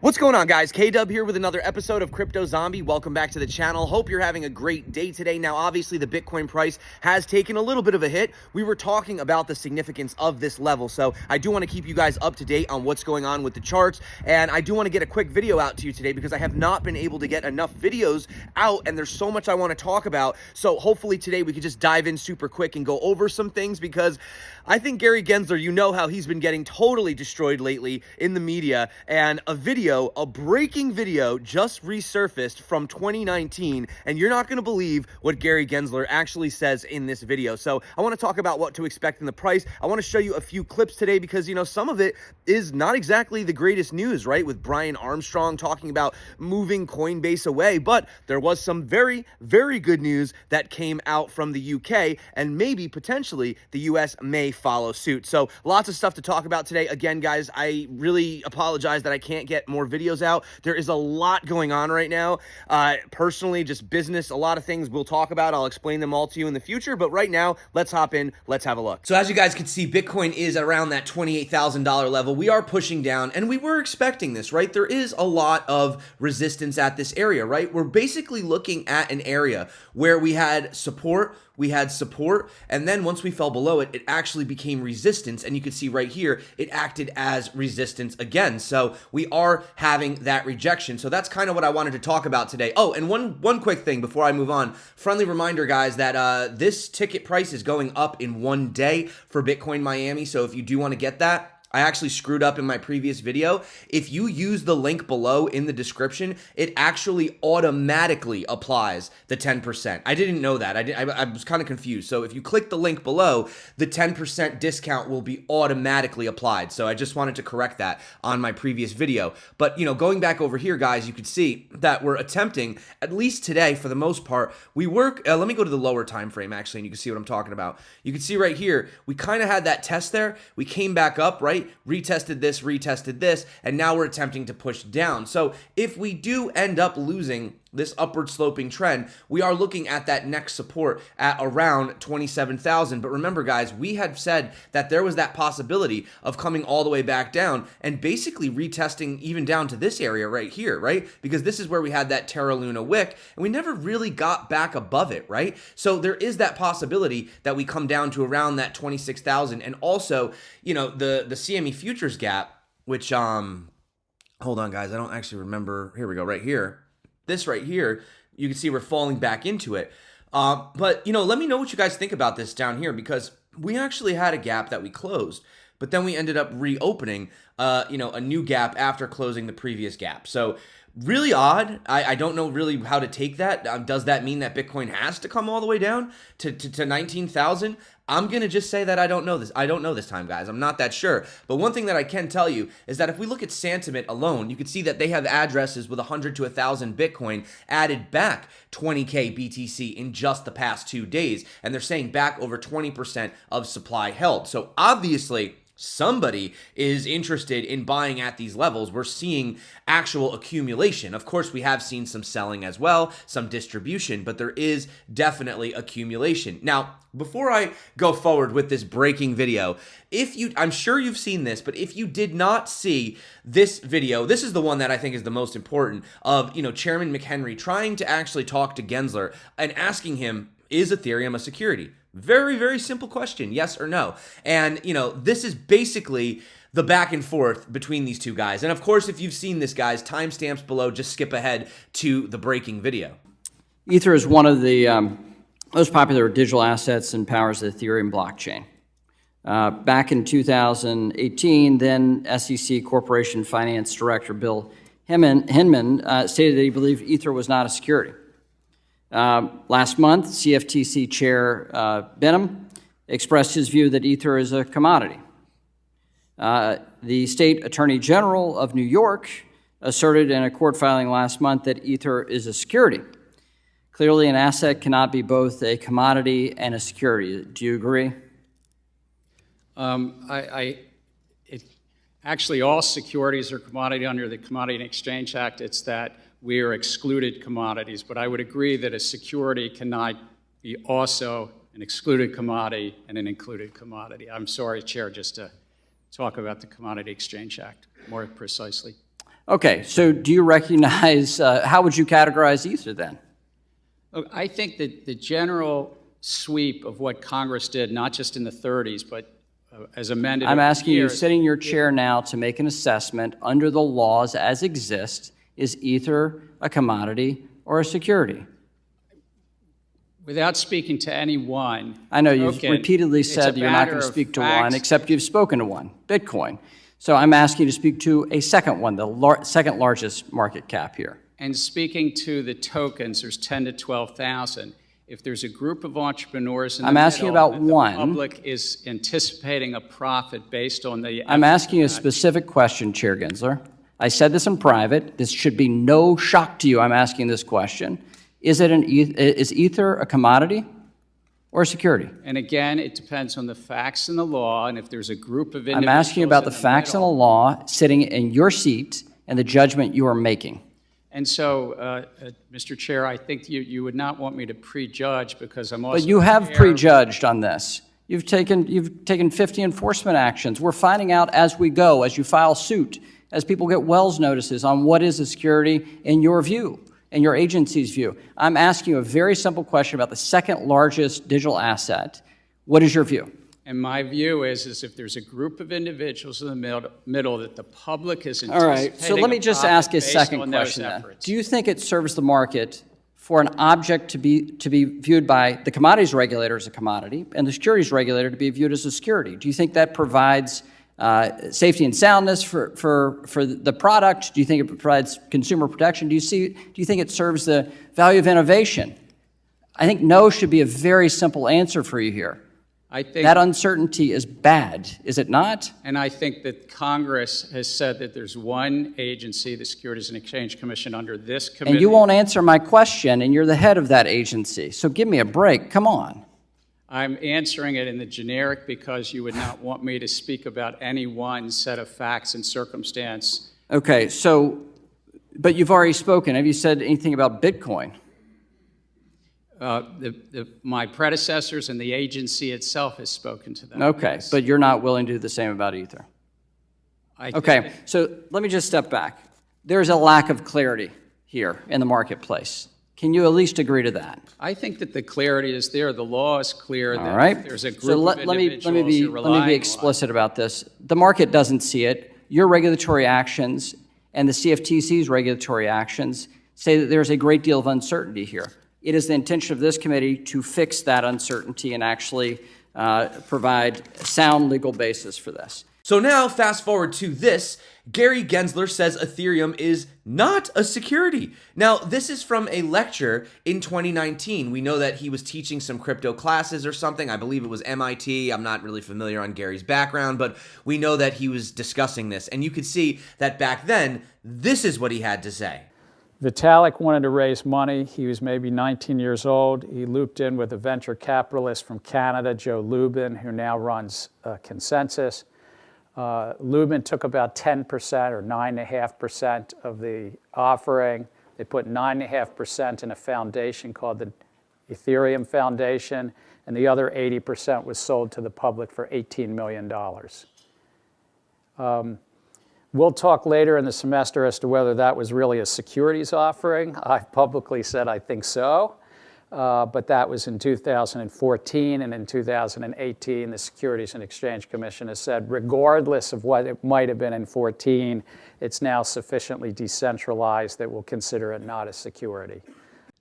What's going on, guys? K-Dub here with another episode of Crypto Zombie. Welcome back to the channel. Hope you're having a great day today. Now, obviously, the Bitcoin price has taken a little bit of a hit. We were talking about the significance of this level, so I do want to keep you guys up to date on what's going on with the charts, and I do want to get a quick video out to you today because I have not been able to get enough videos out, and there's so much I want to talk about. So hopefully today we could just dive in super quick and go over some things, because I think Gary Gensler, you know how he's been getting totally destroyed lately in the media, and a breaking video just resurfaced from 2019, and you're not going to believe what Gary Gensler actually says in this video. So I want to talk about what to expect in the price. I want to show you a few clips today because, you know, some of it is not exactly the greatest news, right? With Brian Armstrong talking about moving Coinbase away, but there was some very, very good news that came out from the UK, and maybe potentially the US may follow suit. So lots of stuff to talk about today. Again, guys, I really apologize that I can't get more videos out. There is a lot going on right now. Personally, just business, a lot of things we'll talk about. I'll explain them all to you in the future, but right now, let's hop in, let's have a look. So as you guys can see, Bitcoin is around that $28,000 level. We are pushing down, and we were expecting this, right? There is a lot of resistance at this area, right? We're basically looking at an area where we had support, and then once we fell below it, it actually became resistance, and you can see right here, it acted as resistance again. So we are having that rejection. So that's kind of what I wanted to talk about today. Oh, and one quick thing before I move on. Friendly reminder, guys, that this ticket price is going up in 1 day for Bitcoin Miami. So if you do want to get that, I actually screwed up in my previous video. If you use the link below in the description, it actually automatically applies the 10%. I didn't know that. I was kind of confused. So if you click the link below, the 10% discount will be automatically applied. So I just wanted to correct that on my previous video. But, you know, going back over here, guys, you could see that we're attempting, at least today for the most part, we work, let me go to the lower time frame actually, and you can see what I'm talking about. You can see right here, we kind of had that test there. We came back up, right? Retested this, and now we're attempting to push down. So if we do end up losing this upward sloping trend, we are looking at that next support at around 27,000. But remember, guys, we had said that there was that possibility of coming all the way back down and basically retesting even down to this area right here, right? Because this is where we had that Terra Luna wick, and we never really got back above it, right? So there is that possibility that we come down to around that 26,000. And also, you know, the CME futures gap, which, hold on, guys, I don't actually remember. Here we go, right here. This right here, you can see we're falling back into it. But, you know, let me know what you guys think about this down here, because we actually had a gap that we closed, but then we ended up reopening, you know, a new gap after closing the previous gap. So really odd. I don't know really how to take that. Does that mean that Bitcoin has to come all the way down to 19,000? I'm going to just say that I don't know this. I don't know this time, guys. I'm not that sure. But one thing that I can tell you is that if we look at Sentiment alone, you can see that they have addresses with 100 to 1,000 Bitcoin added back 20K BTC in just the past 2 days. And they're saying back over 20% of supply held. So obviously, somebody is interested in buying at these levels. We're seeing actual accumulation. Of course, we have seen some selling as well, some distribution, but there is definitely accumulation. Now, before I go forward with this breaking video, I'm sure you've seen this, but if you did not see this video, this is the one that I think is the most important of, you know, Chairman McHenry trying to actually talk to Gensler and asking him, is Ethereum a security? Very, very simple question, yes or no. And, you know, this is basically the back and forth between these two guys. And of course, if you've seen this, guys, timestamps below, just skip ahead to the breaking video. Ether is one of the most popular digital assets and powers the Ethereum blockchain. Back in 2018, then SEC Corporation Finance Director Bill Hinman stated that he believed Ether was not a security. Last month, CFTC Chair Benham expressed his view that Ether is a commodity. The State Attorney General of New York asserted in a court filing last month that Ether is a security. Clearly, an asset cannot be both a commodity and a security. Do you agree? Actually, all securities are commodity under the Commodity and Exchange Act. It's that we are excluded commodities. But I would agree that a security cannot be also an excluded commodity and an included commodity. I'm sorry, Chair, just to talk about the Commodity Exchange Act more precisely. Okay, so do you recognize, how would you categorize Ether then? Look, I think that the general sweep of what Congress did, not just in the 30s, but as amended I'm over asking you, years, sitting in your chair now, to make an assessment under the laws as exist. Is Ether a commodity or a security? without speaking to any one. I know you've token, repeatedly it's said a you're not matter going to of speak to facts. one, except you've spoken to one, Bitcoin. So I'm asking you to speak to a second one, the second largest market cap here. And speaking to the tokens, there's 10 to 12,000. If there's a group of entrepreneurs in the I'm asking middle about that one. the public is anticipating a profit based on the... I'm asking you a specific question, Chair Gensler. I said this in private. This should be no shock to you. I'm asking this question. Is Ether a commodity or a security? And again, it depends on the facts and the law, and if there's a group of individuals... I'm asking you about the in facts and the middle. law sitting in your seat and the judgment you are making. And so, Mr. Chair, I think you would not want me to prejudge because I'm also... But you have aware- prejudged on this. You've taken 50 enforcement actions. We're finding out as we go, as you file suit, as people get Wells notices on what is a security in your view, in your agency's view. I'm asking you a very simple question about the second largest digital asset. What is your view? And my view is if there's a group of individuals in the middle that the public is All anticipating... right, so let me just ask a second question then. Do you think it serves the market for an object to be viewed by the commodities regulator as a commodity and the securities regulator to be viewed as a security? Do you think that provides safety and soundness for the product? Do you think it provides consumer protection? Do you think it serves the value of innovation? I think no should be a very simple answer for you here. I think that uncertainty is bad, is it not? And I think that Congress has said that there's one agency, the Securities and Exchange Commission, under this committee. And you won't answer my question, and you're the head of that agency. So give me a break. Come on. I'm answering it in the generic because you would not want me to speak about any one set of facts and circumstance. Okay, so, but you've already spoken. Have you said anything about Bitcoin? My predecessors and the agency itself has spoken to them. Okay, Yes. but you're not willing to do the same about Ether. Okay, so let me just step back. There's a lack of clarity here in the marketplace. Can you at least agree to that? I think that the clarity is there. The law is clear that All right. if there's a group So of individuals let me be explicit about this. The market doesn't see it. Your regulatory actions and the CFTC's regulatory actions say that there's a great deal of uncertainty here. It is the intention of this committee to fix that uncertainty and actually provide a sound legal basis for this. So now, fast forward to this. Gary Gensler says Ethereum is not a security. Now, this is from a lecture in 2019. We know that he was teaching some crypto classes or something. I believe it was MIT. I'm not really familiar on Gary's background, but we know that he was discussing this. And you could see that back then, this is what he had to say. Vitalik wanted to raise money. He was maybe 19 years old. He looped in with a venture capitalist from Canada, Joe Lubin, who now runs Consensus. Lubin took about 10% or 9.5% of the offering. They put 9.5% in a foundation called the Ethereum Foundation, and the other 80% was sold to the public for $18 million. We'll talk later in the semester as to whether that was really a securities offering. I've publicly said I think so, but that was in 2014, and in 2018, the Securities and Exchange Commission has said, regardless of what it might have been in 14, it's now sufficiently decentralized that we'll consider it not a security.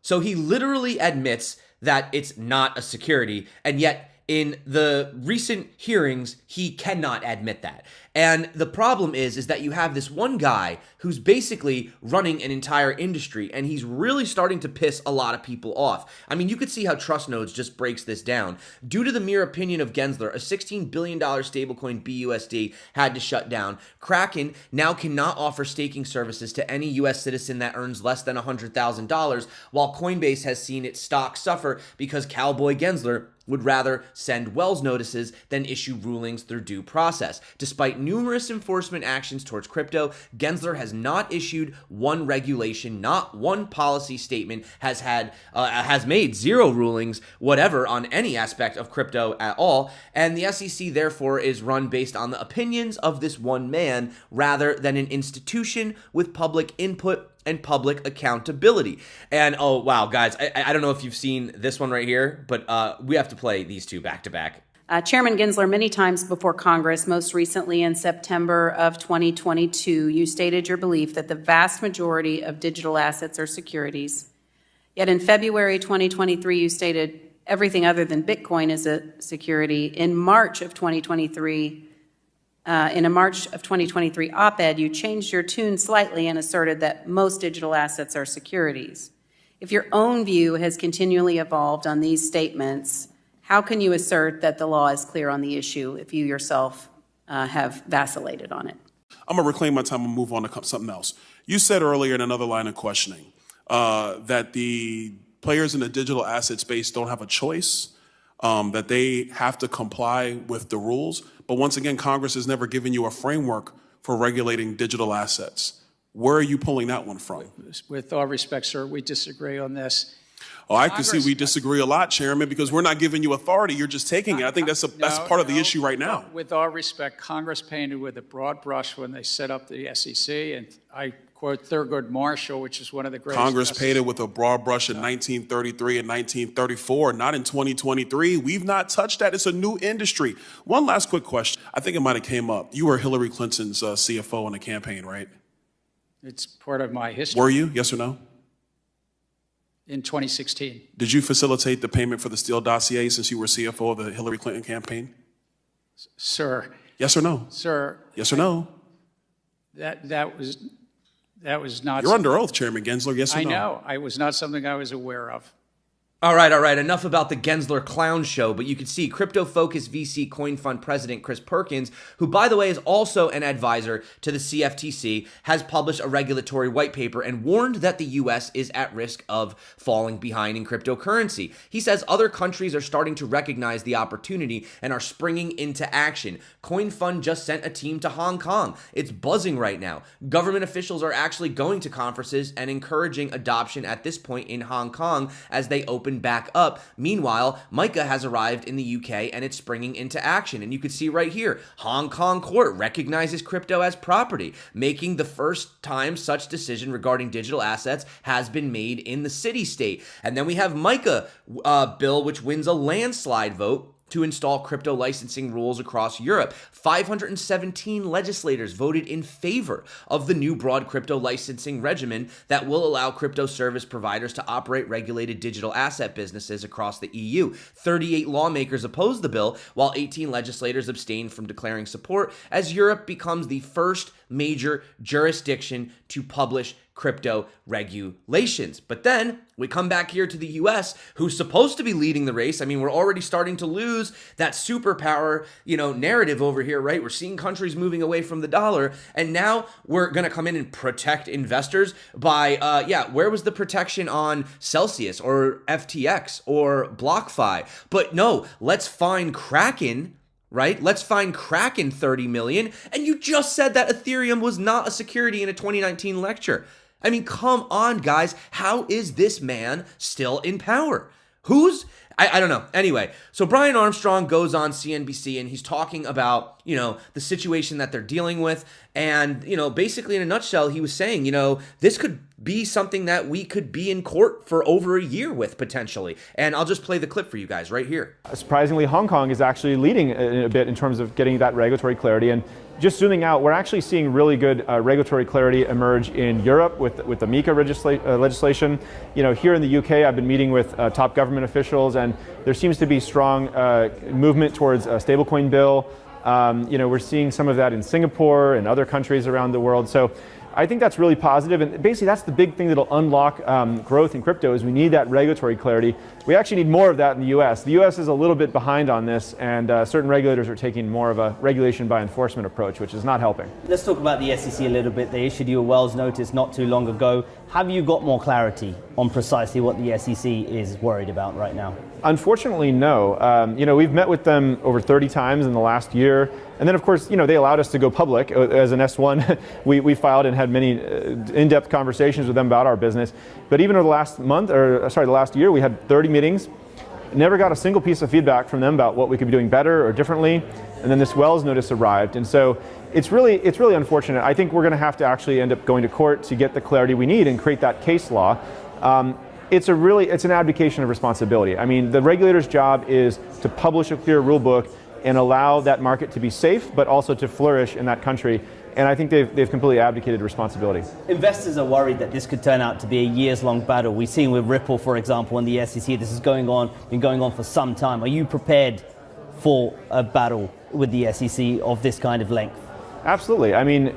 So he literally admits that it's not a security, and yet in the recent hearings, he cannot admit that. And the problem is that you have this one guy who's basically running an entire industry, and he's really starting to piss a lot of people off. I mean, you could see how Trust Nodes just breaks this down. Due to the mere opinion of Gensler, a $16 billion stablecoin BUSD had to shut down. Kraken now cannot offer staking services to any U.S. citizen that earns less than $100,000, while Coinbase has seen its stock suffer because Cowboy Gensler would rather send Wells notices than issue rulings through due process. Despite numerous enforcement actions towards crypto, Gensler has not issued one regulation, not one policy statement, has made zero rulings, whatever, on any aspect of crypto at all, and the SEC therefore is run based on the opinions of this one man rather than an institution with public input and public accountability. And oh wow, guys, I don't know if you've seen this one right here, but we have to play these two back to back. Chairman Gensler, many times before Congress, most recently in September of 2022, you stated your belief that the vast majority of digital assets are securities. Yet in February 2023, you stated everything other than Bitcoin is a security. In March of 2023, in a March of 2023 op-ed, you changed your tune slightly and asserted that most digital assets are securities. If your own view has continually evolved on these statements, how can you assert that the law is clear on the issue if you yourself have vacillated on it? I'm going to reclaim my time and move on to something else. You said earlier in another line of questioning that the players in the digital asset space don't have a choice, that they have to comply with the rules. But once again, Congress has never given you a framework for regulating digital assets. Where are you pulling that one from? With all respect, sir, we disagree on this. Oh, I can see we disagree a lot, Chairman, because we're not giving you authority. You're just taking it. I think that's part of the issue right now. With all respect, Congress painted with a broad brush when they set up the SEC, and I quote Thurgood Marshall, which is one of the greatest. Congress painted with a broad brush in 1933 and 1934, not in 2023. We've not touched that. It's a new industry. One last quick question. I think it might have came up. You were Hillary Clinton's CFO in the campaign, right? It's part of my history. Were you? Yes or no? In 2016. Did you facilitate the payment for the Steele dossier since you were CFO of the Hillary Clinton campaign? Sir. Yes or no? Sir. Yes or no? That was not. You're under oath, Chairman Gensler. Yes or no? I know. It was not something I was aware of. All right. Enough about the Gensler clown show, but you can see crypto-focused VC Coin Fund president Chris Perkins, who, by the way, is also an advisor to the CFTC, has published a regulatory white paper and warned that the U.S. is at risk of falling behind in cryptocurrency. He says other countries are starting to recognize the opportunity and are springing into action. Coin Fund just sent a team to Hong Kong. It's buzzing right now. Government officials are actually going to conferences and encouraging adoption at this point in Hong Kong as they open back up. Meanwhile, MiCA has arrived in the UK and it's springing into action. And you can see right here, Hong Kong court recognizes crypto as property, making the first time such decision regarding digital assets has been made in the city-state. And then we have MiCA bill, which wins a landslide vote to install crypto licensing rules across Europe. 517 legislators voted in favor of the new broad crypto licensing regimen that will allow crypto service providers to operate regulated digital asset businesses across the EU. 38 lawmakers opposed the bill, while 18 legislators abstained from declaring support, as Europe becomes the first major jurisdiction to publish crypto regulations. But then we come back here to the US, who's supposed to be leading the race. I mean, we're already starting to lose that superpower, narrative over here, right? We're seeing countries moving away from the dollar, and now we're going to come in and protect investors by, where was the protection on Celsius or FTX or BlockFi? But no, let's find Kraken, right? Let's find Kraken 30 million. And you just said that Ethereum was not a security in a 2019 lecture. I mean, come on, guys. How is this man still in power? I don't know. Anyway, so Brian Armstrong goes on CNBC and he's talking about, the situation that they're dealing with. And, basically in a nutshell, he was saying, this could be something that we could be in court for over a year with potentially. And I'll just play the clip for you guys right here. Surprisingly, Hong Kong is actually leading a bit in terms of getting that regulatory clarity. And just zooming out, we're actually seeing really good regulatory clarity emerge in Europe with the MiCA legislation. Here in the UK, I've been meeting with top government officials, and there seems to be strong movement towards a stablecoin bill. We're seeing some of that in Singapore and other countries around the world. So I think that's really positive, and basically that's the big thing that'll unlock growth in crypto is we need that regulatory clarity. We actually need more of that in the US. The US is a little bit behind on this, and certain regulators are taking more of a regulation by enforcement approach, which is not helping. Let's talk about the SEC a little bit. They issued you a Wells notice not too long ago. Have you got more clarity on precisely what the SEC is worried about right now? Unfortunately, no. We've met with them over 30 times in the last year. And then, of course, they allowed us to go public as an S1. we filed and had many in-depth conversations with them about our business. But even over the last year, we had 30 meetings. Never got a single piece of feedback from them about what we could be doing better or differently. And then this Wells notice arrived. And so it's really unfortunate. I think we're going to have to actually end up going to court to get the clarity we need and create that case law. It's an abdication of responsibility. I mean, the regulator's job is to publish a clear rule book and allow that market to be safe, but also to flourish in that country. And I think they've completely abdicated responsibility. Investors are worried that this could turn out to be a years-long battle. We've seen with Ripple, for example, and the SEC, this is been going on for some time. Are you prepared for a battle with the SEC of this kind of length? Absolutely. I mean,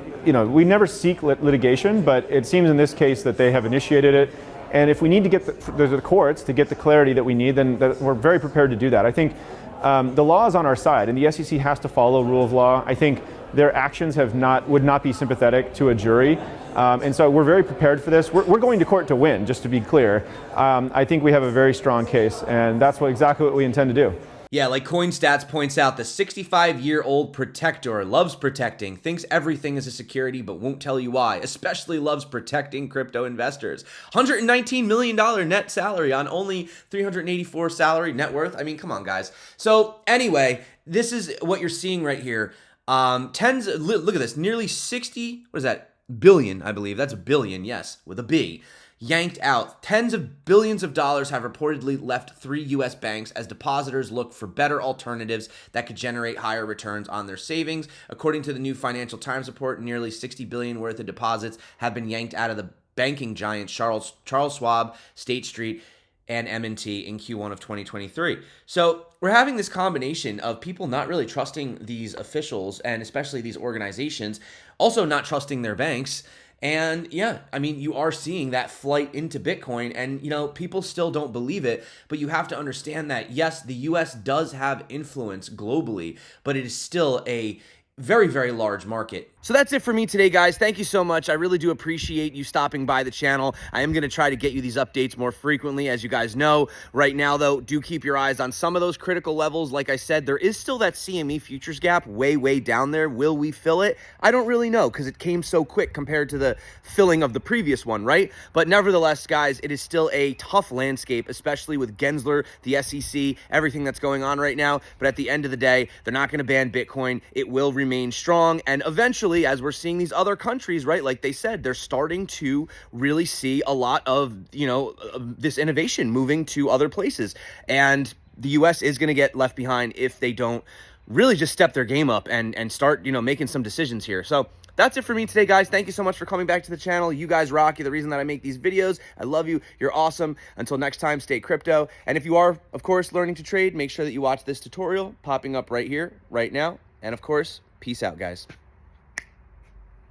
we never seek litigation, but it seems in this case that they have initiated it. And if we need to get the courts to get the clarity that we need, then we're very prepared to do that. I think the law is on our side, and the SEC has to follow rule of law. I think their actions would not be sympathetic to a jury. And so we're very prepared for this. We're going to court to win, just to be clear. I think we have a very strong case, and that's exactly what we intend to do. Yeah, like CoinStats points out, the 65-year-old protector loves protecting, thinks everything is a security, but won't tell you why, especially loves protecting crypto investors. $119 million net salary on only $384 salary net worth. I mean, come on, guys. So anyway, this is what you're seeing right here. Look at this, nearly 60, what is that, billion, I believe. That's a billion, yes, with a B. Yanked out. Tens of billions of dollars have reportedly left 3 U.S. banks as depositors look for better alternatives that could generate higher returns on their savings. According to the new Financial Times report, nearly $60 billion worth of deposits have been yanked out of the banking giants Charles Schwab, State Street, and M&T in Q1 of 2023. So we're having this combination of people not really trusting these officials and especially these organizations, also not trusting their banks. And yeah, I mean, you are seeing that flight into Bitcoin and, people still don't believe it, but you have to understand that, yes, the US does have influence globally, but it is still a very, very large market. So that's it for me today, guys. Thank you so much. I really do appreciate you stopping by the channel. I am going to try to get you these updates more frequently, as you guys know. Right now, though, do keep your eyes on some of those critical levels. Like I said, there is still that CME futures gap way, way down there. Will we fill it? I don't really know because it came so quick compared to the filling of the previous one, right? But nevertheless, guys, it is still a tough landscape, especially with Gensler, the SEC, everything that's going on right now. But at the end of the day, they're not going to ban Bitcoin. It will remain strong. And eventually, as we're seeing these other countries, right, like they said, they're starting to really see a lot of, this innovation moving to other places. And the US is going to get left behind if they don't really just step their game up and start, making some decisions here. So that's it for me today, guys. Thank you so much for coming back to the channel. You guys rock. You're the reason that I make these videos. I love you. You're awesome. Until next time, stay crypto. And if you are, of course, learning to trade, make sure that you watch this tutorial popping up right here, right now. And of course, peace out, guys.